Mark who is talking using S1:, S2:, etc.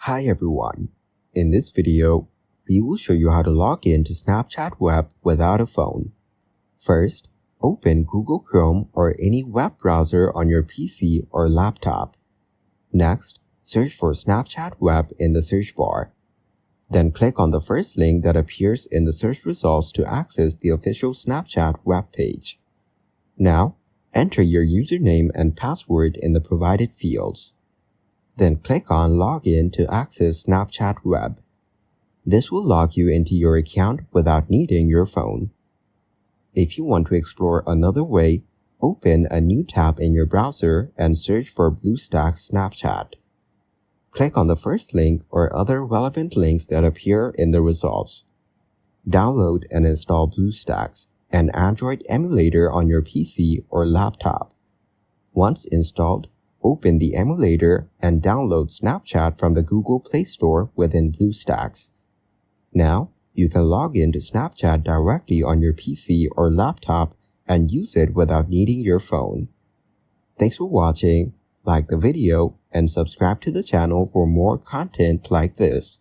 S1: Hi everyone. In this video, we will show you how to log in to Snapchat Web without a phone. First, open Google Chrome or any web browser on your PC or laptop. Next, search for Snapchat Web in the search bar. Then click on the first link that appears in the search results to access the official Snapchat web page. Now, enter your username and password in the provided fields. Then click on Login to access Snapchat Web. This will log you into your account without needing your phone. If you want to explore another way, open a new tab in your browser and search for BlueStacks Snapchat. Click on the first link or other relevant links that appear in the results. Download and install BlueStacks, an Android emulator on your PC or laptop. Once installed, open the emulator and download Snapchat from the Google Play Store within BlueStacks. Now, you can log into Snapchat directly on your PC or laptop and use it without needing your phone. Thanks for watching, like the video, and subscribe to the channel for more content like this.